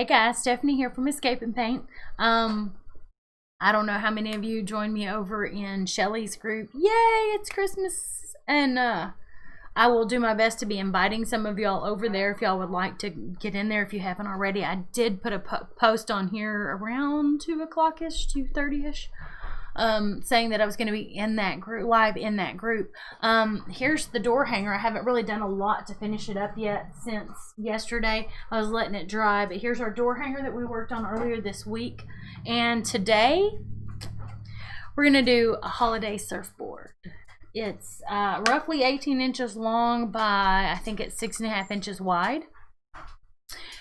Hey guys, Stephanie here from Escape and Paint. I don't know how many of you joined me over in Shelly's group. Yay, it's Christmas! And I will do my best to be inviting some of y'all over there if y'all would like to get in there if you haven't already. I did put a post on here around 2 o'clock-ish, 2:30-ish. Saying that I was going to be in that group, live in that group. Here's the door hanger. I haven't really done a lot to finish it up yet since yesterday. I was letting it dry, but here's our door hanger that we worked on earlier this week. And today we're going to do a holiday surfboard. It's roughly 18 inches long by, I think it's 6.5 inches wide.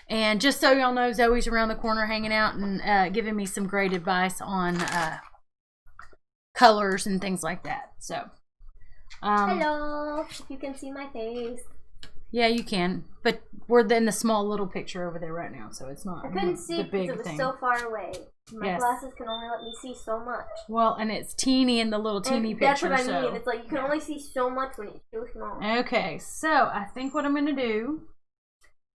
And just so y'all know, Zoe's around the corner hanging out and giving me some great advice on colors and things like that. So hello, you can see my face. Yeah, you can, but we're in the small little picture over there right now, so it's not. I couldn't see because it was so far away. My glasses can only let me see so much. Well, and it's teeny in the little teeny picture. That's what I mean. It's like you can only see so much when it's too small. Okay, so I think what I'm gonna do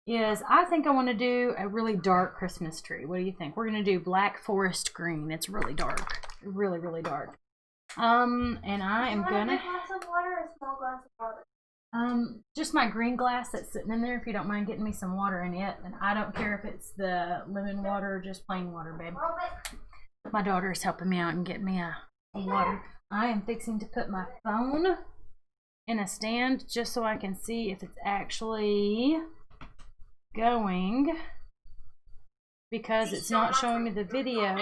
is I think I want to do a really dark Christmas tree. What do you think? We're gonna do black forest green. It's really dark, really, really dark. And I am gonna. A glass of water or a small glass of water? Just my green glass that's sitting in there. If you don't mind getting me some water in it, and I don't care if it's the lemon water or just plain water, babe. My daughter is helping me out and getting me a water. I am fixing to put my phone in a stand just so I can see if it's actually going, because it's not showing me the video.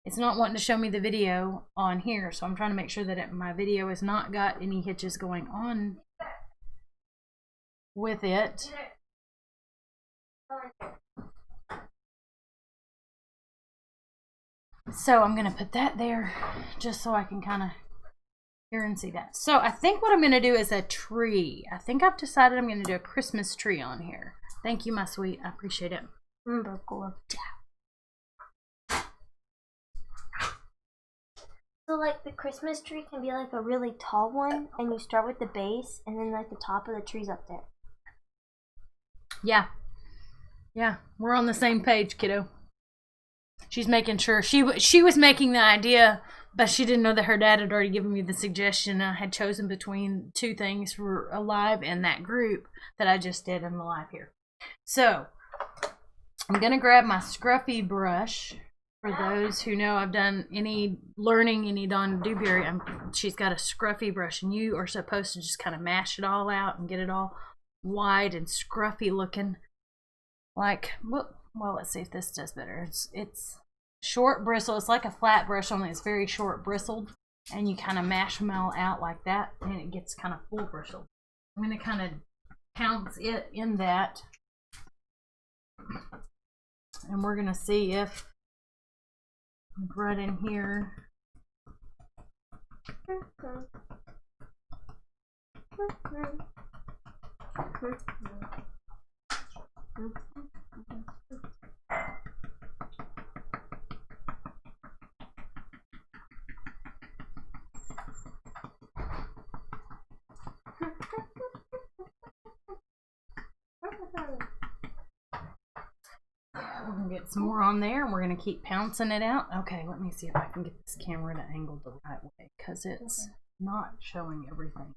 It's not wanting to show me the video on here, so I'm trying to make sure that my video has not got any hitches going on with it. So I'm going to put that there just so I can kind of hear and see that. So I think what I'm going to do is a tree. I think I've decided I'm going to do a Christmas tree on here. Thank you, my sweet. I appreciate it. So like the Christmas tree can be like a really tall one, and you start with the base, and then like the top of the tree's up there. Yeah, we're on the same page, kiddo. She's making sure she was making the idea, but she didn't know that her dad had already given me the suggestion. I had chosen between two things for a live and that group that I just did in the live here. So I'm gonna grab my scruffy brush. For those who know, I've done any Dawn Dewberry, she's got a scruffy brush, and you are supposed to just kind of mash it all out and get it all wide and scruffy looking. Like, well, let's see if this does better. It's short bristle. It's like a flat brush, only it's very short bristled, and you kind of mash them all out like that, and it gets kind of full bristled. I'm going to kind of pounce it in that, and we're going to see if right in here. We're gonna get some more on there, and we're gonna keep pouncing it out. Okay, let me see if I can get this camera to angle the right way, because it's not showing everything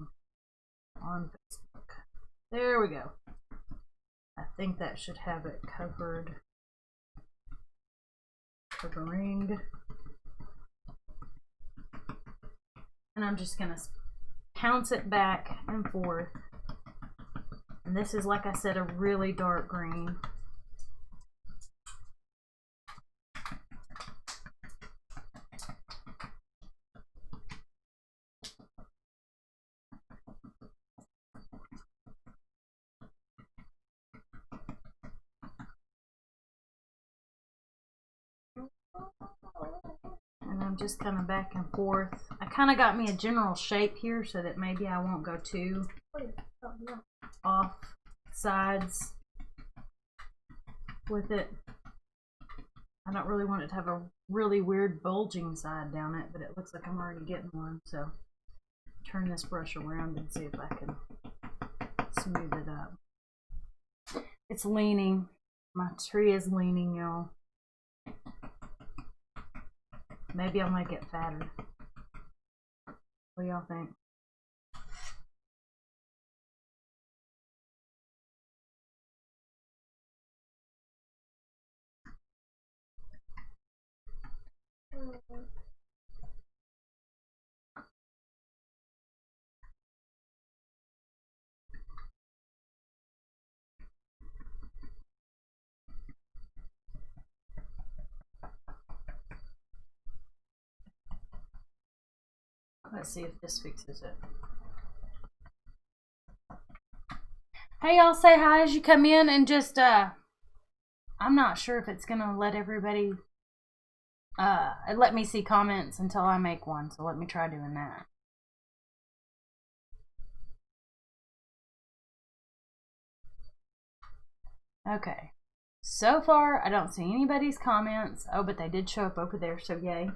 on Facebook. There we go. I think that should have it covered. Covering. And I'm just gonna pounce it back and forth. And this is, like I said, a really dark green. And I'm just kind of back and forth. I kind of got me a general shape here so that maybe I won't go too off sides with it. I don't really want it to have a really weird bulging side down it, but it looks like I'm already getting one. So turn this brush around and see if I can smooth it up. It's leaning. My tree is leaning, y'all. Maybe I'll make it fatter. What do y'all think? Let's see if this fixes it. Hey, y'all, say hi as you come in, and just I'm not sure if it's gonna let everybody let me see comments until I make one, so let me try doing that. Okay, so far I don't see anybody's comments. Oh, but they did show up over there, so yay.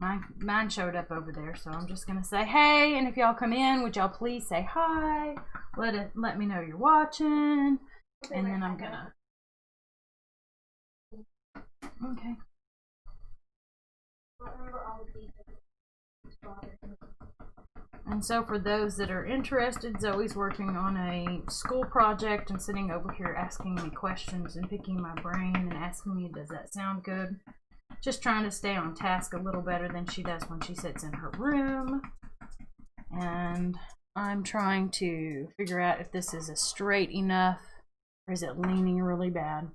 Mine showed up over there, so I'm just gonna say hey, and if y'all come in, would y'all please say hi? Let me know you're watching, and then I'm gonna. Okay. And so for those that are interested, Zoe's working on a school project and sitting over here asking me questions and picking my brain and asking me, does that sound good? Just trying to stay on task a little better than she does when she sits in her room. And I'm trying to figure out if this is straight enough or is it leaning really bad.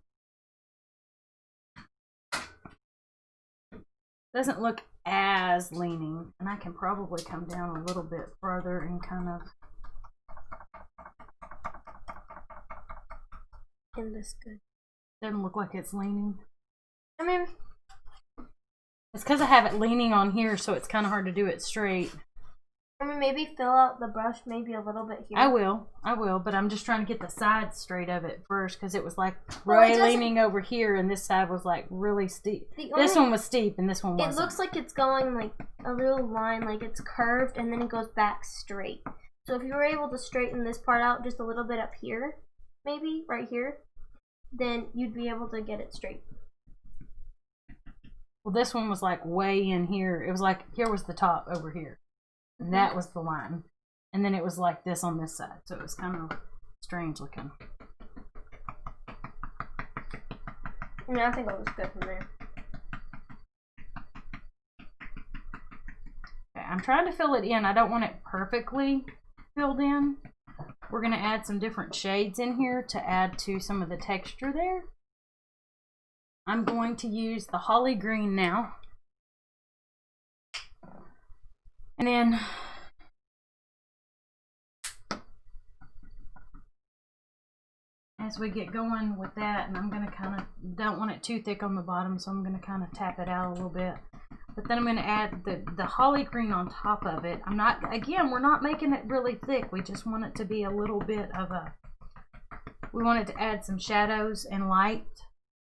Doesn't look as leaning, and I can probably come down a little bit further and kind of. And this good. Doesn't look like it's leaning. I mean, it's because I have it leaning on here, so it's kind of hard to do it straight. I mean, maybe fill out the brush maybe a little bit here. I will, but I'm just trying to get the sides straight of it first, because it was like really leaning over here, and this side was like really steep. This one was steep, and this one wasn't. It looks like it's going like a real line, like it's curved, and then it goes back straight. So if you were able to straighten this part out just a little bit up here, maybe right here, then you'd be able to get it straight. Well, this one was like way in here. It was like, here was the top over here. And that was the line. And then it was like this on this side. So it was kind of strange looking. I mean, I think it looks good from there. Okay, I'm trying to fill it in. I don't want it perfectly filled in. We're going to add some different shades in here to add to some of the texture there. I'm going to use the holly green now. And then as we get going with that, and I'm going to kind of, don't want it too thick on the bottom, so I'm going to kind of tap it out a little bit. But then I'm going to add the holly green on top of it. I'm not, again, we're not making it really thick. We just want it to be a little bit of a, we want it to add some shadows and light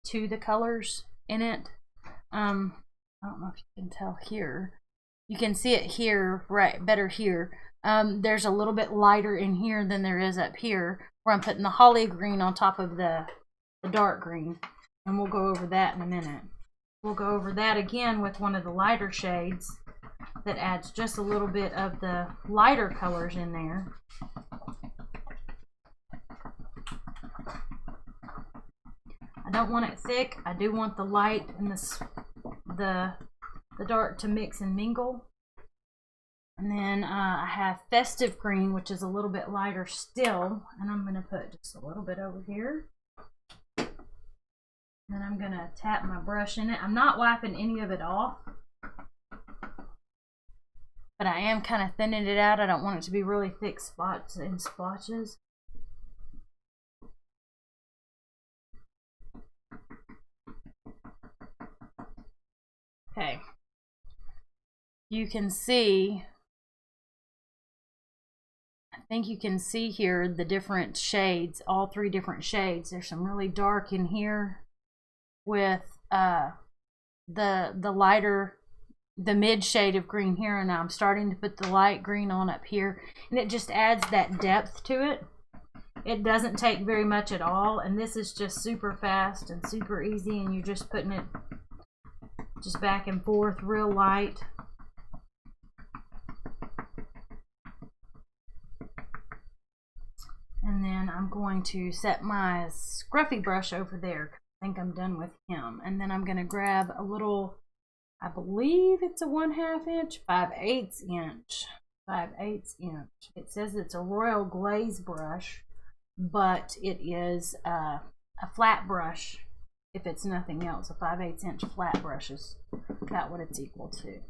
to the colors in it. I don't know if you can tell here. You can see it here, right, better here. There's a little bit lighter in here than there is up here, where I'm putting the holly green on top of the dark green. And we'll go over that in a minute. We'll go over that again with one of the lighter shades that adds just a little bit of the lighter colors in there. I don't want it thick. I do want the light and the dark to mix and mingle. And then I have festive green, which is a little bit lighter still, and I'm going to put just a little bit over here. Then I'm going to tap my brush in it. I'm not wiping any of it off, but I am kind of thinning it out. I don't want it to be really thick spots and splotches. Okay. You can see, I think you can see here the different shades, all three different shades. There's some really dark in here with the lighter, the mid shade of green here, and now I'm starting to put the light green on up here, and it just adds that depth to it. It doesn't take very much at all, and this is just super fast and super easy, and you're just putting it just back and forth real light. And then I'm going to set my scruffy brush over there. I think I'm done with him. And then I'm going to grab a little, I believe it's a 1/2 inch, 5/8 inch. 5/8 inch. It says it's a royal glaze brush, but it is a flat brush. If it's nothing else, a 5/8 inch flat brush is about what it's equal to.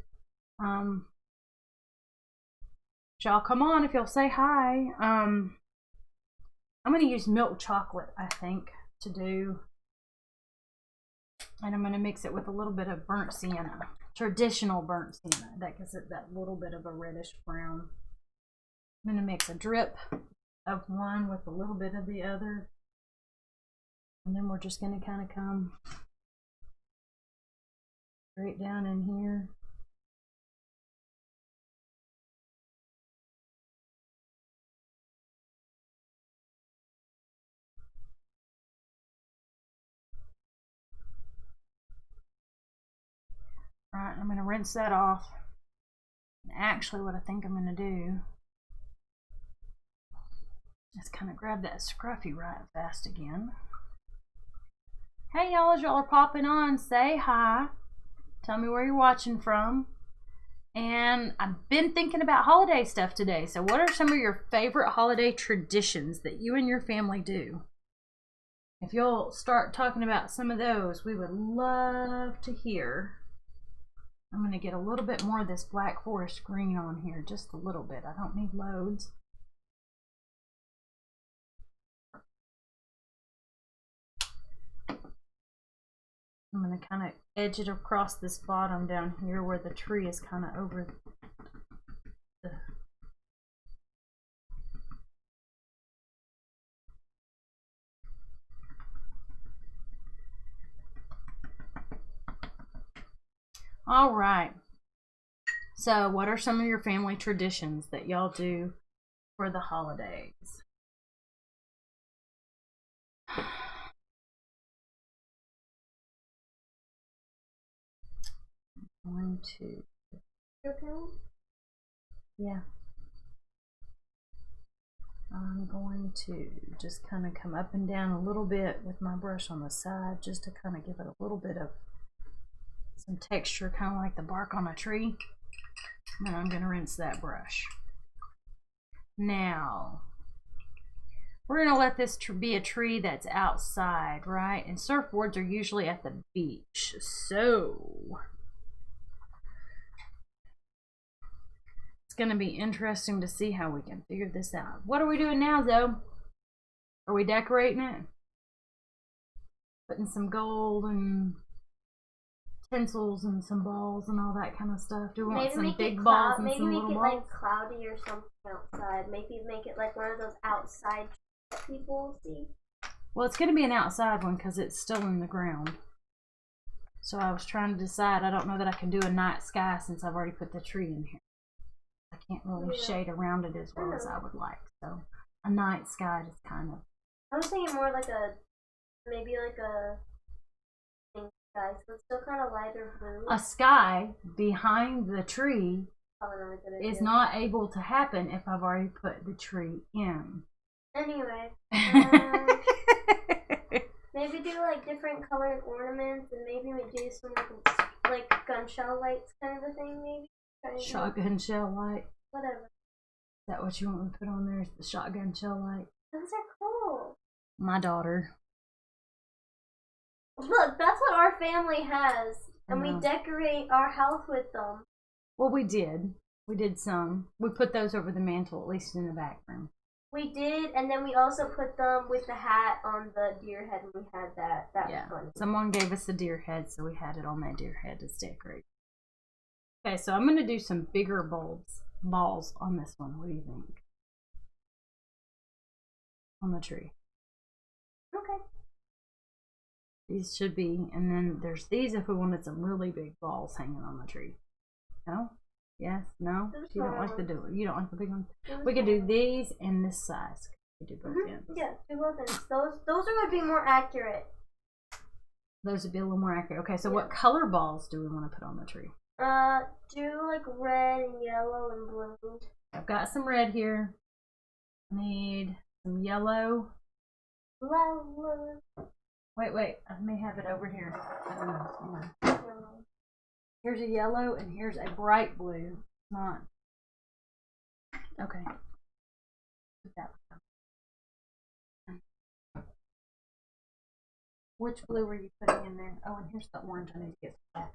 Y'all come on if you'll say hi. I'm going to use milk chocolate, I think, to do. And I'm going to mix it with a little bit of burnt sienna. Traditional burnt sienna. That gives it that little bit of a reddish brown. I'm going to mix a drip of one with a little bit of the other. And then we're just going to kind of come straight down in here. Alright, I'm going to rinse that off. And actually, what I think I'm going to do is kind of grab that scruffy right fast again. Hey y'all, as y'all are popping on, say hi. Tell me where you're watching from. And I've been thinking about holiday stuff today. So what are some of your favorite holiday traditions that you and your family do? If you'll start talking about some of those, we would love to hear. I'm going to get a little bit more of this Black Forest green on here, just a little bit. I don't need loads. I'm going to kind of edge it across this bottom down here where the tree is kind of over the... All right. So what are some of your family traditions that y'all do for the holidays? I'm going to... Yeah. I'm going to just kind of come up and down a little bit with my brush on the side just to kind of give it a little bit of some texture, kind of like the bark on a tree. And then I'm going to rinse that brush. Now, we're going to let this be a tree that's outside, right? And surfboards are usually at the beach. So, it's going to be interesting to see how we can figure this out. What are we doing now, though? Are we decorating it? Putting some gold and tinsels and some balls and all that kind of stuff. Do we want some big balls and some little balls? Maybe make it like cloudy or something outside. Maybe make it like one of those outside that people see. Well, it's going to be an outside one because it's still in the ground. So I was trying to decide. I don't know that I can do a night sky since I've already put the tree in here. I can't really shade around it as well as I would like. So a night sky is kind of... I was thinking more like a, maybe like a sky, so it's still kind of lighter blue. A sky behind the tree is not able to happen if I've already put the tree in. Anyway, maybe do like different colored ornaments and maybe we do some like gun shell lights kind of a thing, maybe. Shotgun shell light. Whatever. Is that what you want me to put on there? Is the shotgun shell light? Those are cool. My daughter. Look, that's what our family has, and we decorate our house with them. Well, we did. We did some. We put those over the mantle, at least in the back room. We did, and then we also put them with the hat on the deer head when we had that. That was funny. Someone gave us a deer head, so we had it on that deer head to decorate. Okay, so I'm going to do some bigger balls on this one. What do you think? On the tree. Okay. These should be, and then there's these if we wanted some really big balls hanging on the tree. No? Yes? No? You don't like the big ones? We could do these in this size. We do both ends. Yeah, do both ends. Those would be more accurate. Those would be a little more accurate. Okay, so what color balls do we want to put on the tree? Do like red and yellow and blue. I've got some red here. Need some yellow. Wait. I may have it over here. I don't know. Somewhere. Here's a yellow and here's a bright blue. Not. Okay. Put that one. Which blue were you putting in there? Oh, and here's the orange. I need to get some back.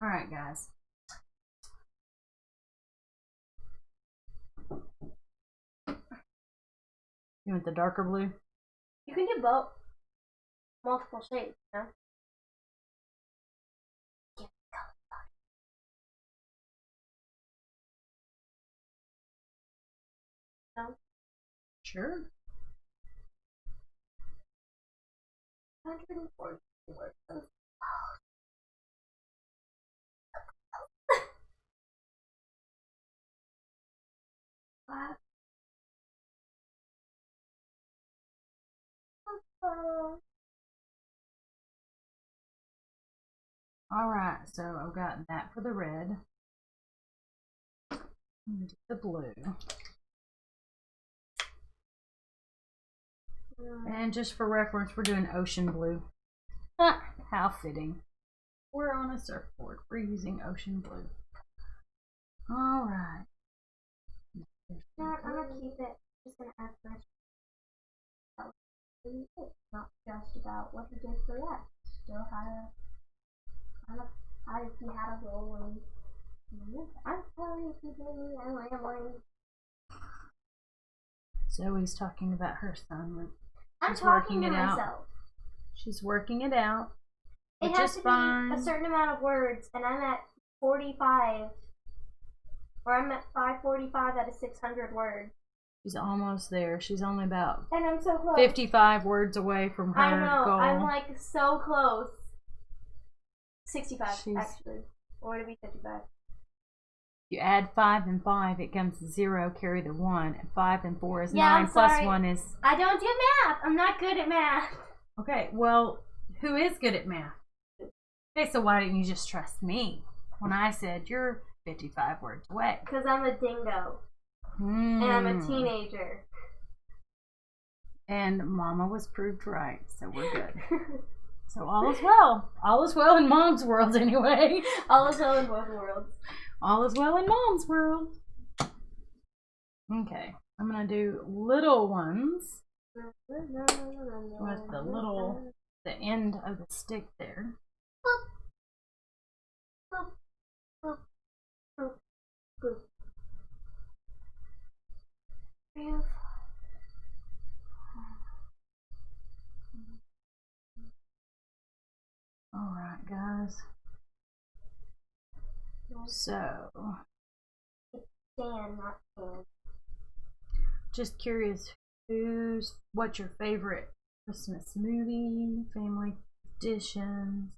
All right, guys. You want the darker blue? You can do both. Multiple shades, you know? No? Sure. 140 words. Alright, so I've got that for the red. And the blue. And just for reference, we're doing ocean blue. How fitting. We're on a surfboard. We're using ocean blue. Alright. I'm gonna keep it. Just gonna add fresh. Not just about what he did for that. Still how if he had a role in. I'm sorry if you did me. I'm rambling. Zoe's talking about her assignment. I'm She's talking working to it out. myself. She's working it out. It has to be a certain amount of words, and I'm at 45, or I'm at 545 out of 600 words. She's almost there. She's only about and I'm so close. 55 words away from her I know. goal. I'm like so close. 65 actually, or to be 55. You add 5 and 5, it comes 0. Carry the 1. And 5 and 4 is 9. I'm Plus sorry. 1 is. I don't do math. I'm not good at math. Okay, well, who is good at math? Okay, so why didn't you just trust me when I said you're 55 words away? Because I'm a dingo. And I'm a teenager. And Mama was proved right, so we're good. So all is well. All is well in Mom's world anyway. All is well in both worlds. All is well in Mom's world. Okay, I'm going to do little ones with the end of the stick there. Boop, boop, boop, boop. All right, guys. So, just curious, what's your favorite Christmas movie, family traditions,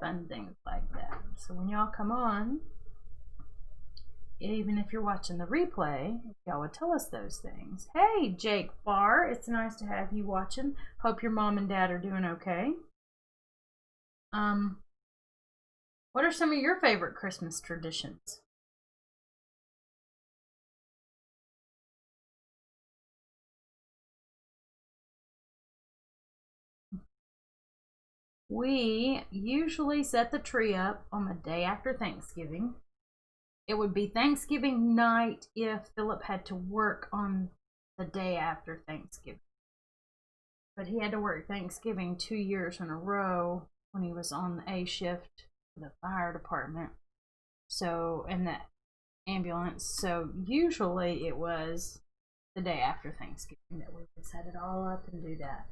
fun things like that. So when y'all come on, even if you're watching the replay, y'all would tell us those things. Hey, Jake Barr, it's nice to have you watching. Hope your mom and dad are doing okay. What are some of your favorite Christmas traditions? We usually set the tree up on the day after Thanksgiving. It would be Thanksgiving night if Philip had to work on the day after Thanksgiving. But he had to work Thanksgiving 2 years in a row when he was on the A shift for the fire department. So, in the ambulance. So, usually it was the day after Thanksgiving that we would set it all up and do that.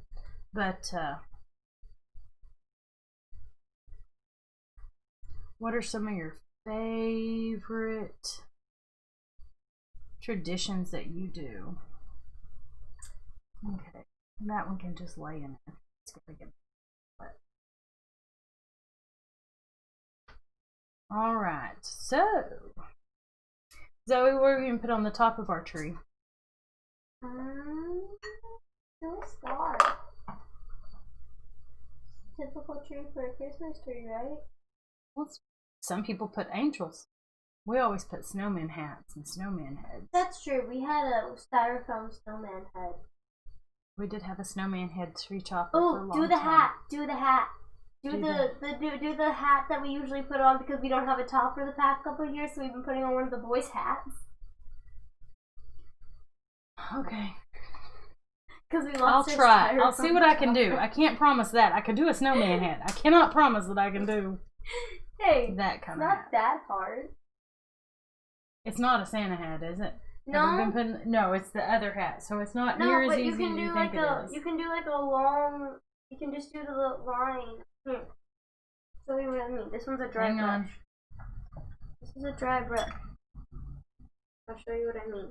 But, what are some of your favorite traditions that you do? Okay, that one can just lay in there. It's gonna get All right. So, Zoe, what are we gonna put on the top of our tree? No star. Typical tree for a Christmas tree, right? Well, some people put angels. We always put snowman hats and snowman heads. That's true. We had a styrofoam snowman head. We did have a snowman head tree topper for a long time. Do the hat. Do the hat that we usually put on because we don't have a top for the past couple of years, so we've been putting on one of the boys' hats. Okay. Because we I'll try. I'll see what I can do. I can't promise that. I can do a snowman hat. I cannot promise that I can do that kind of hat. Not that hard. It's not a Santa hat, is it? No. No, it's the other hat. So it's not near as easy as you think it is. You can do like a long. You can just do the little line. Show you what I mean. This one's a dry brush. This is a dry brush. I'll show you what I mean.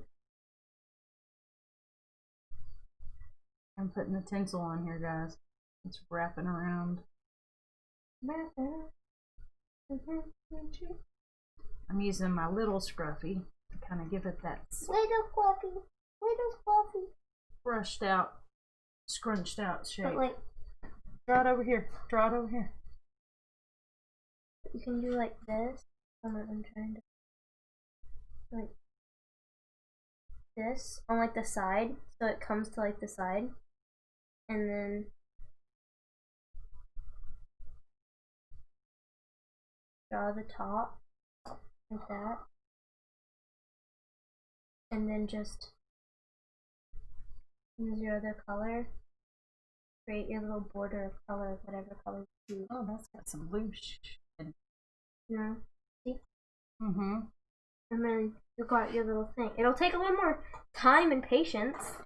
I'm putting the tinsel on here, guys. It's wrapping around. I'm using my little scruffy to kind of give it that little fluffy, brushed out, scrunched out shape. But like, draw it over here. Draw it over here. You can do like this. I'm trying to like this on like the side, so it comes to like the side, and then draw the top like that, and then just use your other color, create your little border of color, whatever color you choose. Oh, that's got some blue in it. Yeah. See? Mm-hmm. And then you got your little thing. It'll take a little more time and patience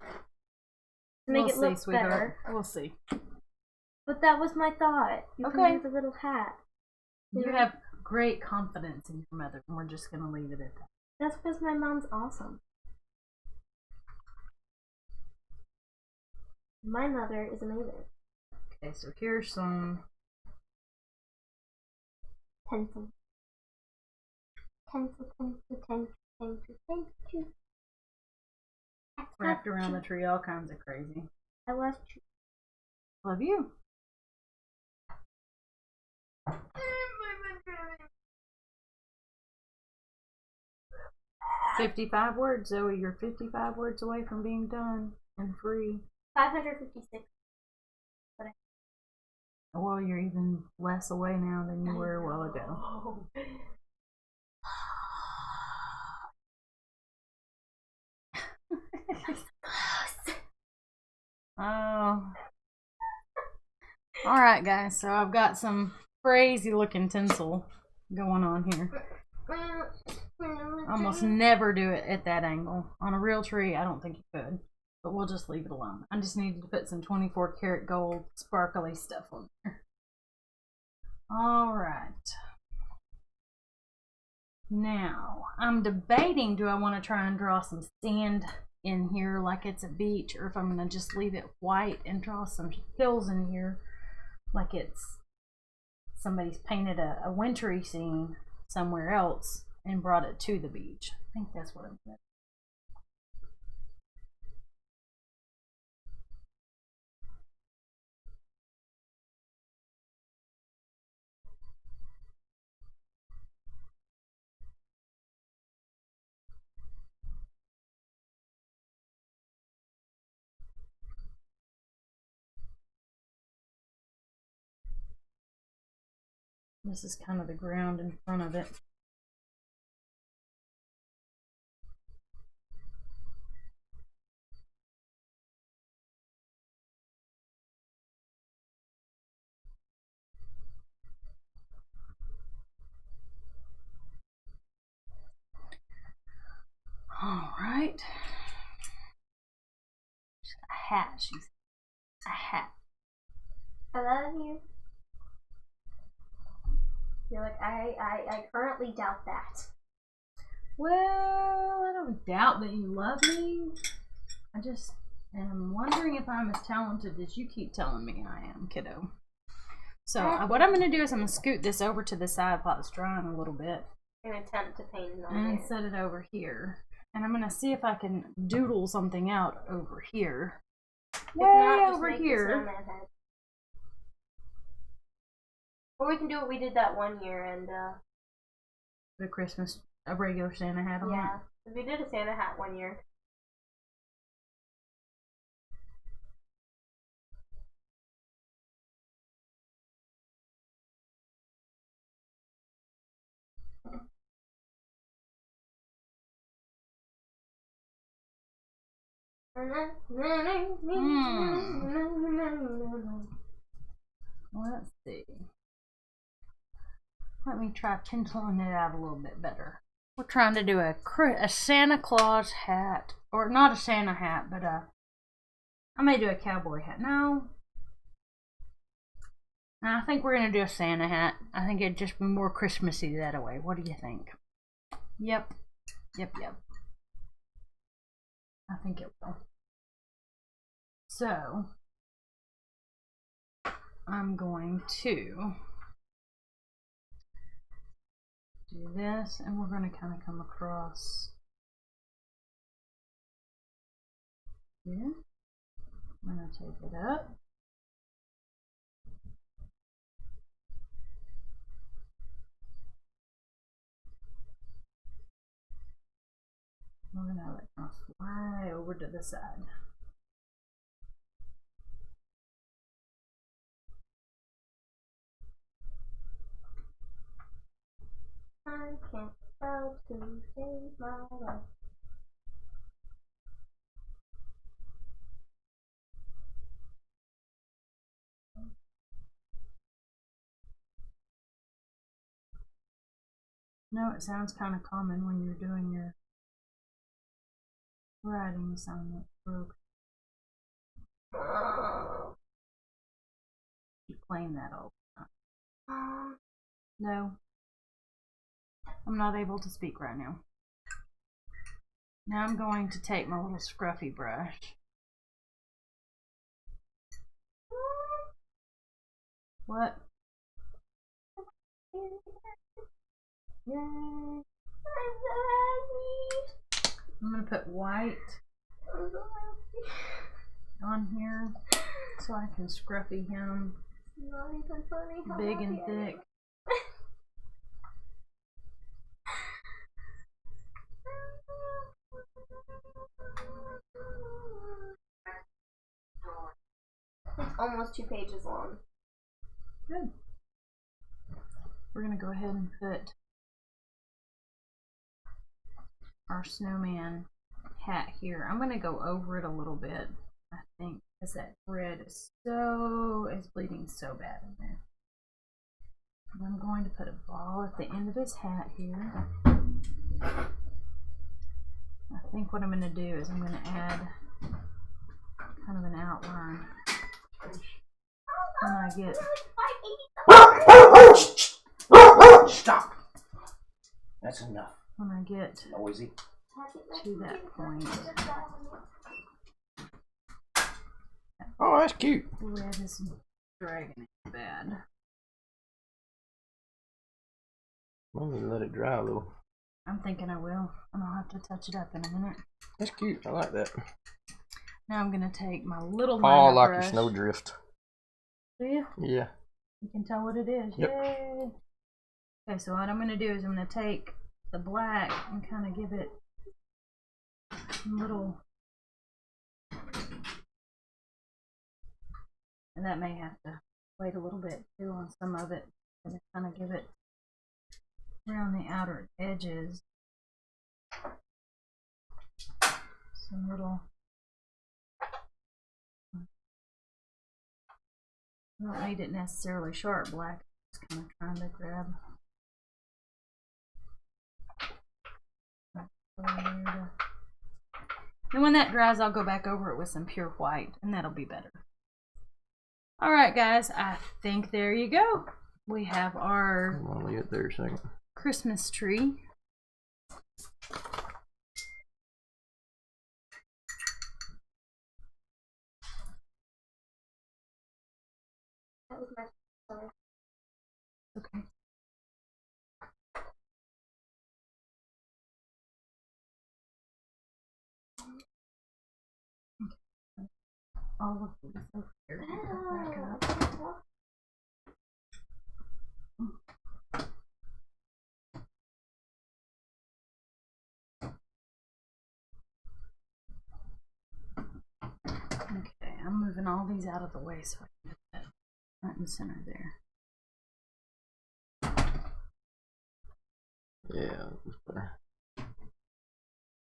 to make it look better. We'll see. But that was my thought. You can do the little hat. You have great confidence in your mother, and we're just going to leave it at that. That's because my mom's awesome. My mother is amazing. Okay, so here's some pencil. Pencil. Wrapped around the tree, all kinds of crazy. I love you. Love you. $55 words, Zoe. You're 55 words away from being done and free. 556. Well, you're even less away now than you were a while ago. Oh. Alright, guys, so I've got some crazy looking tinsel going on here. Almost never do it at that angle. On a real tree, I don't think you could. But we'll just leave it alone. I just needed to put some 24 karat gold sparkly stuff on there. Alright. Now, I'm debating, do I want to try and draw some sand in here like it's a beach, or if I'm going to just leave it white and draw some hills in here like it's somebody's painted a wintry scene somewhere else and brought it to the beach. I think that's what I'm going to do. This is kind of the ground in front of it. All right. A hat, she's a hat. I love you. You're like, I currently doubt that. Well, I don't doubt that you love me. I just am wondering if I'm as talented as you keep telling me I am, kiddo. So what I'm going to do is I'm going to scoot this over to the side while it's drying a little bit. And attempt to paint it on And there. set it over here. And I'm going to see if I can doodle something out over here. Way over here. Or we can do what we did that one year and The Christmas, a regular Santa hat on it. yeah. We did a Santa hat one year. Let's see. Let me try penciling it out a little bit better. We're trying to do a Santa Claus hat. Or not a Santa hat, but I may do a cowboy hat. No. I think we're going to do a Santa hat. I think it'd just be more Christmassy that way. What do you think? Yep. Yep. I think it will. So, I'm going to do this, and we're going to kind of come across here. I'm going to take it up. We're going to let it kind of fly over to the side. I can't spell to save my life. No, it sounds kind of common when you're doing your writing assignment. Keep playing that all the time. No. I'm not able to speak right now. Now I'm going to take my little scruffy brush. What? Yay! I'm going to put white on here so I can scruffy him big and thick. It's almost 2 pages long. Good. We're going to go ahead and put our snowman hat here. I'm going to go over it a little bit, I think, because that thread is bleeding so bad in there. And I'm going to put a ball at the end of his hat here. I think what I'm going to do is I'm going to add kind of an outline when I get... Stop! That's enough. When I get Noisy. to that point. Oh, that's cute. The red is dragging it bad. I'm gonna let it dry a little. I'm thinking I will, and I'll have to touch it up in a minute. That's cute. I like that. Now I'm gonna take my little Oh, liner like brush. your snowdrift. Do you? Yeah. You can tell what it is. Yep. Yay! Okay, so what I'm gonna do is I'm gonna take the black and kind of give it a little, and that may have to wait a little bit too on some of it, and kind of give it around the outer edges some little. I don't need it necessarily sharp black. Just kind of trying to grab. And when that dries, I'll go back over it with some pure white, and that'll be better. Alright guys, I think there you go. We have our I'll get there a second. Christmas tree. That was my okay. All of these over here. Back up. Okay, I'm moving all these out of the way so I can get that right in the center there. Yeah, that's better.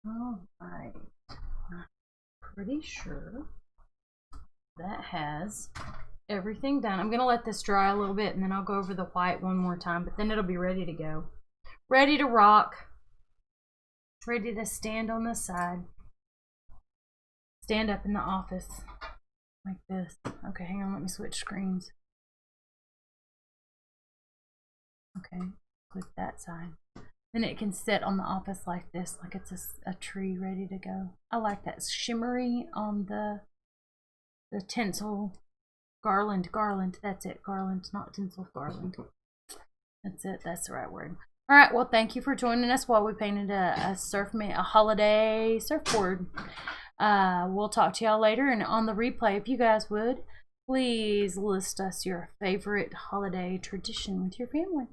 All right. I'm pretty sure that has everything done. I'm going to let this dry a little bit and then I'll go over the white one more time, but then it'll be ready to go. Ready to rock. Ready to stand on the side. Stand up in the office like this. Okay, hang on, let me switch screens. Okay, click that side. Then it can sit on the office like this, like it's a tree ready to go. I like that shimmery on the tinsel garland. That's it, garland, not tinsel, garland. That's it, that's the right word. All right, well, thank you for joining us while we painted a holiday surfboard. We'll talk to y'all later, and on the replay, if you guys would, please list us your favorite holiday tradition with your family.